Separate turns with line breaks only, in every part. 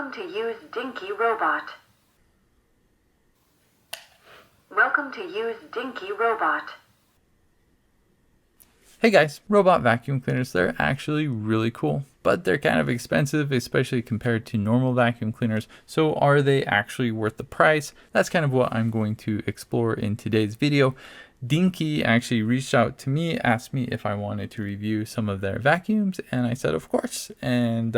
Welcome to use Deenkee Robot. Welcome to use Deenkee Robot.
Hey guys, robot vacuum cleaners, they're actually really cool, but they're kind of expensive, especially compared to normal vacuum cleaners. So are they actually worth the price? That's kind of what I'm going to explore in today's video. Deenkee actually reached out to me, asked me if I wanted to review some of their vacuums, and I said of course. And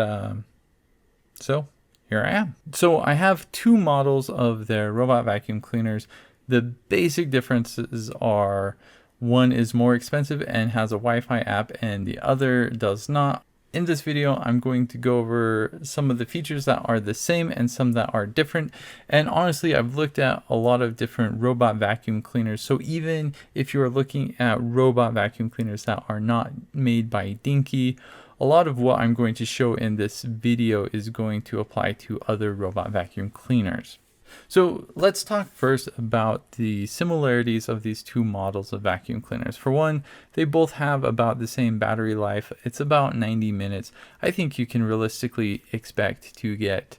so here I am. So I have two models of their robot vacuum cleaners. The basic differences are one is more expensive and has a Wi-Fi app and the other does not. In this video, I'm going to go over some of the features that are the same and some that are different. And honestly, I've looked at a lot of different robot vacuum cleaners. So even if you're looking at robot vacuum cleaners that are not made by Deenkee, a lot of what I'm going to show in this video is going to apply to other robot vacuum cleaners. So let's talk first about the similarities of these two models of vacuum cleaners. For one, they both have about the same battery life. It's about 90 minutes. I think you can realistically expect to get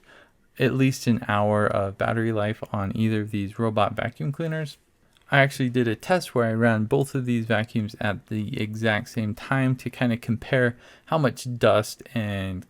at least an hour of battery life on either of these robot vacuum cleaners. I actually did a test where I ran both of these vacuums at the exact same time to kind of compare how much dust and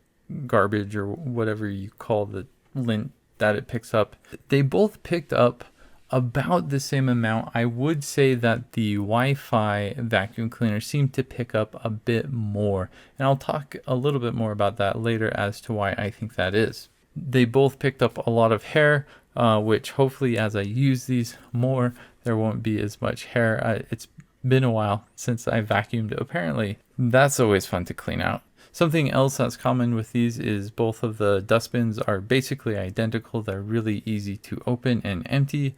garbage or whatever you call the lint that it picks up. They both picked up about the same amount. I would say that the Wi-Fi vacuum cleaner seemed to pick up a bit more, and I'll talk a little bit more about that later as to why I think that is. They both picked up a lot of hair, which hopefully as I use these more, there won't be as much hair. It's been a while since I vacuumed. Apparently, that's always fun to clean out. Something else that's common with these is both of the dustbins are basically identical. They're really easy to open and empty.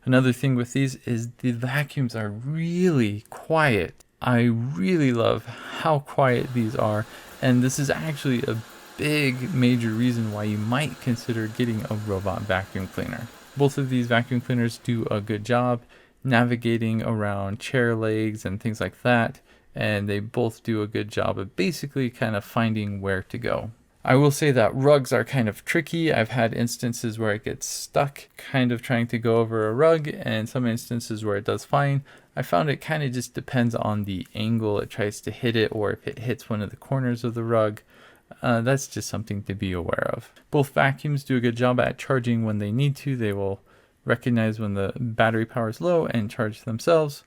Another thing with these is the vacuums are really quiet. I really love how quiet these are, and this is actually a big major reason why you might consider getting a robot vacuum cleaner. Both of these vacuum cleaners do a good job navigating around chair legs and things like that. And they both do a good job of basically kind of finding where to go. I will say that rugs are kind of tricky. I've had instances where it gets stuck kind of trying to go over a rug, and some instances where it does fine. I found it kind of just depends on the angle it tries to hit it, or if it hits one of the corners of the rug. That's just something to be aware of. Both vacuums do a good job at charging when they need to. They will recognize when the battery power is low and charge themselves.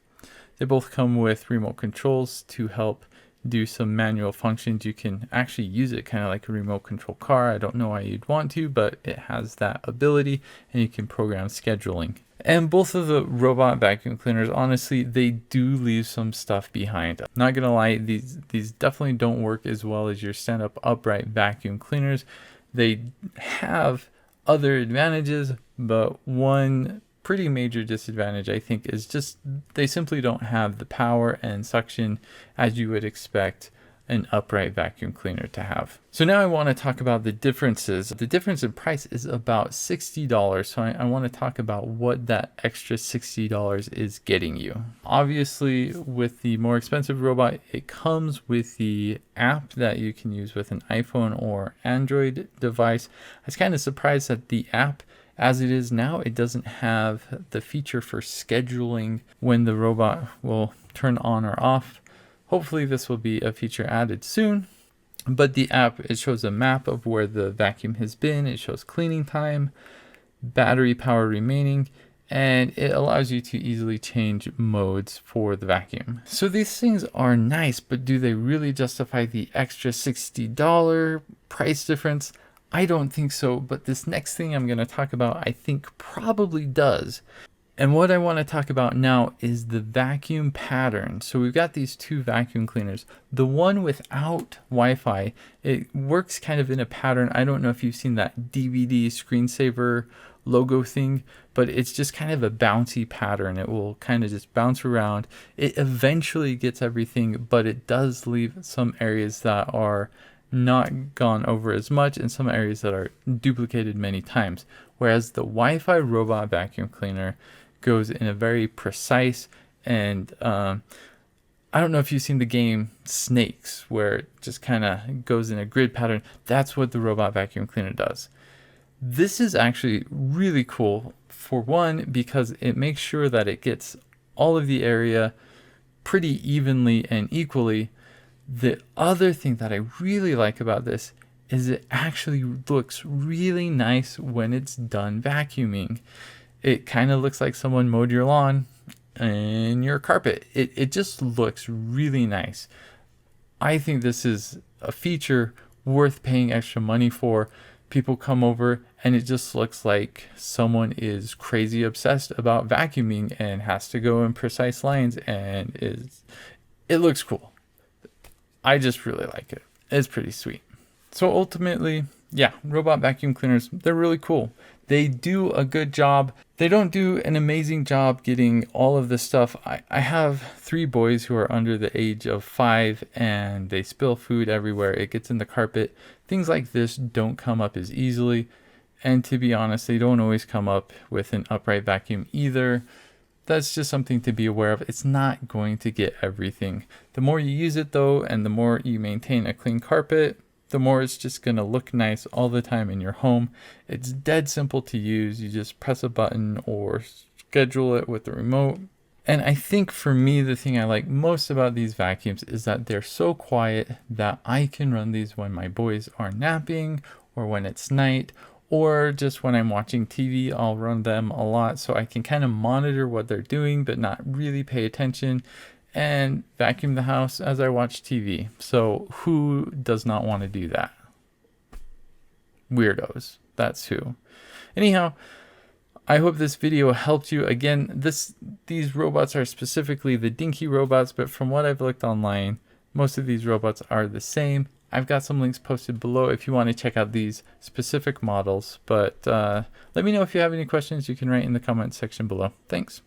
They both come with remote controls to help do some manual functions. You can actually use it kind of like a remote control car. I don't know why you'd want to, but it has that ability, and you can program scheduling. And both of the robot vacuum cleaners, honestly, they do leave some stuff behind. Not gonna lie, these definitely don't work as well as your stand-up upright vacuum cleaners. They have other advantages, but one pretty major disadvantage I think is just they simply don't have the power and suction as you would expect an upright vacuum cleaner to have. So now I want to talk about the differences. The difference in price is about $60. So I want to talk about what that extra $60 is getting you. Obviously, with the more expensive robot, it comes with the app that you can use with an iPhone or Android device. I was kind of surprised that the app, as it is now, it doesn't have the feature for scheduling when the robot will turn on or off. Hopefully this will be a feature added soon. But the app, it shows a map of where the vacuum has been. It shows cleaning time, battery power remaining, and it allows you to easily change modes for the vacuum. So these things are nice, but do they really justify the extra $60 price difference? I don't think so, but this next thing I'm going to talk about, I think probably does. And what I want to talk about now is the vacuum pattern. So we've got these two vacuum cleaners. The one without Wi-Fi, it works kind of in a pattern. I don't know if you've seen that DVD screensaver logo thing, but it's just kind of a bouncy pattern. It will kind of just bounce around. It eventually gets everything, but it does leave some areas that are not gone over as much and some areas that are duplicated many times. Whereas the Wi-Fi robot vacuum cleaner goes in a very precise and I don't know if you've seen the game Snakes, where it just kind of goes in a grid pattern. That's what the robot vacuum cleaner does. This is actually really cool, for one, because it makes sure that it gets all of the area pretty evenly and equally. The other thing that I really like about this is it actually looks really nice when it's done vacuuming. It kind of looks like someone mowed your lawn and your carpet. It just looks really nice. I think this is a feature worth paying extra money for. People come over and it just looks like someone is crazy obsessed about vacuuming and has to go in precise lines, and it looks cool. I just really like it. It's pretty sweet. So ultimately, yeah, robot vacuum cleaners, they're really cool. They do a good job. They don't do an amazing job getting all of this stuff. I have 3 boys who are under the age of 5, and they spill food everywhere. It gets in the carpet. Things like this don't come up as easily. And to be honest, they don't always come up with an upright vacuum either. That's just something to be aware of. It's not going to get everything. The more you use it though, and the more you maintain a clean carpet, the more it's just going to look nice all the time in your home. It's dead simple to use. You just press a button or schedule it with the remote. And I think for me, the thing I like most about these vacuums is that they're so quiet that I can run these when my boys are napping, or when it's night, or just when I'm watching TV. I'll run them a lot so I can kind of monitor what they're doing but not really pay attention, and vacuum the house as I watch TV. So who does not want to do that? Weirdos. That's who. Anyhow, I hope this video helped you. Again, these robots are specifically the Deenkee robots, but from what I've looked online, most of these robots are the same. I've got some links posted below if you want to check out these specific models. But let me know if you have any questions. You can write in the comments section below. Thanks.